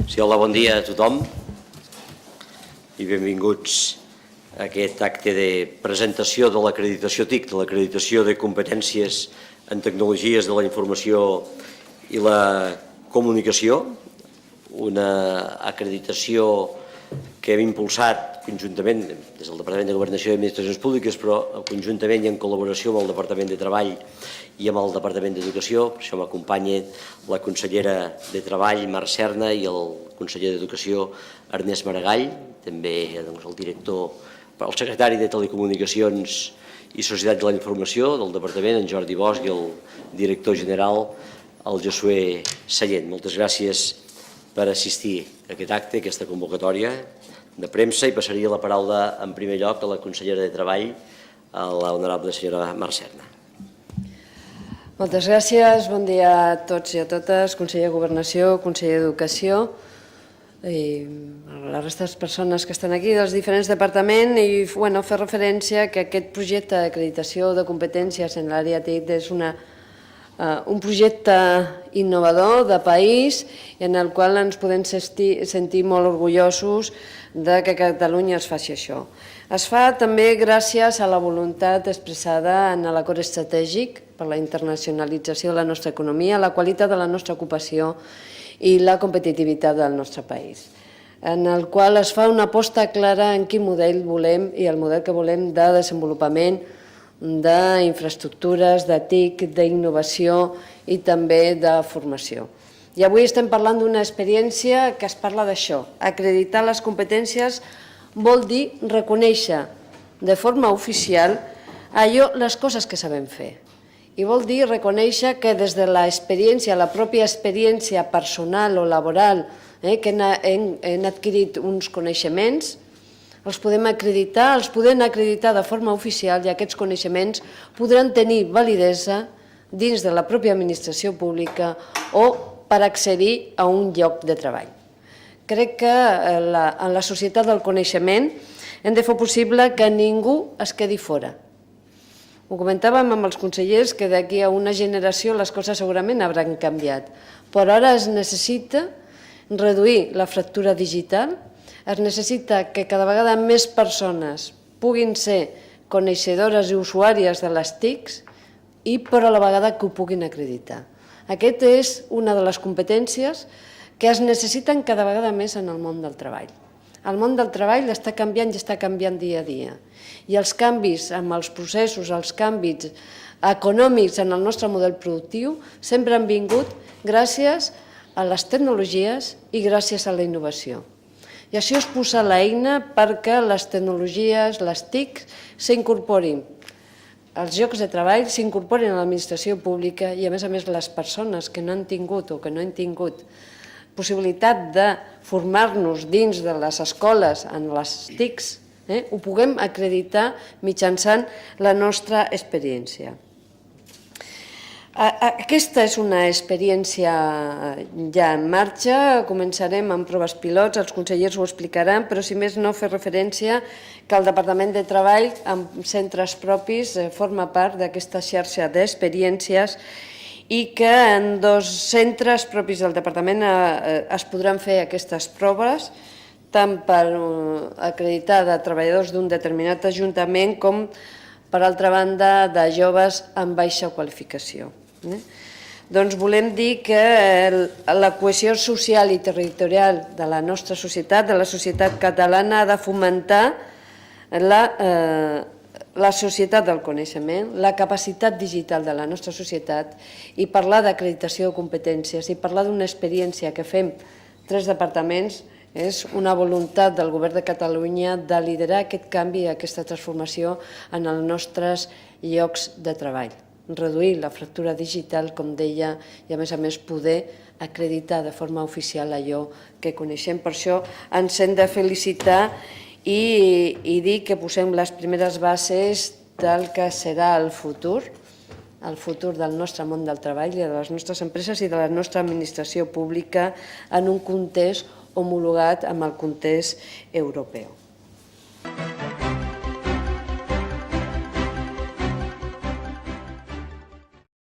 Sí, hola, bon dia a tothom i benvinguts a aquest acte de presentació de l'acreditació TIC, de l'acreditació de competències en tecnologies de la informació i la comunicació, una acreditació que hem impulsat conjuntament des del Departament de Governació i Administracions Públiques, però conjuntament i en col·laboració amb el Departament de Treball i amb el Departament d'Educació. Per això m'acompanya la consellera de Treball, Mar Serna, i el conseller d'Educació, Ernest Maragall, també el director, el secretari de Telecomunicacions i Societat de la Informació del Departament, en Jordi Bosch, i el director general, el Josué Sallent. Moltes gràcies per assistir a aquest acte, a aquesta convocatòria de premsa, i passaria la paraula en primer lloc a la consellera de Treball, a l'honorable senyora Mar Serna. Moltes gràcies, bon dia a tots i a totes, conseller de Governació, conseller d'Educació, i la resta de les persones que estan aquí dels diferents departaments, i fer referència que aquest projecte d'acreditació de competències en l'àrea TIC és un projecte innovador de país en el qual ens podem sentir molt orgullosos de que a Catalunya es faci això. Es fa també gràcies a la voluntat expressada en l'acord estratègic per la internacionalització de la nostra economia, la qualitat de la nostra ocupació i la competitivitat del nostre país, en el qual es fa una aposta clara en quin model volem i el model que volem de desenvolupament d'infraestructures, de TIC, d'innovació i també de formació. I avui estem parlant d'una experiència que es parla d'això. Acreditar les competències vol dir reconèixer de forma oficial les coses que sabem fer. I vol dir reconèixer que des de l'experiència, la pròpia experiència personal o laboral, que hem adquirit uns coneixements, els podem acreditar de forma oficial, i aquests coneixements podran tenir validesa dins de la pròpia administració pública o per accedir a un lloc de treball. Crec que en la societat del coneixement hem de fer possible que ningú es quedi fora. Ho comentàvem amb els consellers que d'aquí a una generació les coses segurament hauran canviat, però ara es necessita reduir la fractura digital, es necessita que cada vegada més persones puguin ser coneixedores i usuàries de les TICs i però a la vegada que ho puguin acreditar. Aquesta és una de les competències que es necessiten cada vegada més en el món del treball. El món del treball està canviant i està canviant dia a dia. I els canvis amb els processos, els canvis econòmics en el nostre model productiu sempre han vingut gràcies a les tecnologies i gràcies a la innovació. I això és posar l'eina perquè les tecnologies, les TIC, s'incorporin als llocs de treball, s'incorporin a l'administració pública i, a més, les persones que no han tingut o que no han tingut possibilitat de formar-nos dins de les escoles en les TICs, ho puguem acreditar mitjançant la nostra experiència. Aquesta és una experiència ja en marxa, començarem amb proves pilots, els consellers ho explicaran, però si més no fer referència que el Departament de Treball amb centres propis forma part d'aquesta xarxa d'experiències i que en 2 centres propis del Departament es podran fer aquestes proves, tant per acreditar de treballadors d'un determinat ajuntament com, per altra banda, de joves amb baixa qualificació. Doncs volem dir que la cohesió social i territorial de la nostra societat, de la societat catalana, ha de fomentar la societat del coneixement, la capacitat digital de la nostra societat, i parlar d'acreditació de competències i parlar d'una experiència que fem 3 departaments és una voluntat del Govern de Catalunya de liderar aquest canvi i aquesta transformació en els nostres llocs de treball. Reduir la fractura digital, com deia, i a més poder acreditar de forma oficial allò que coneixem. Per això ens hem de felicitar i dir que posem les primeres bases del que serà el futur del nostre món del treball i de les nostres empreses i de la nostra administració pública en un context homologat amb el context europeu.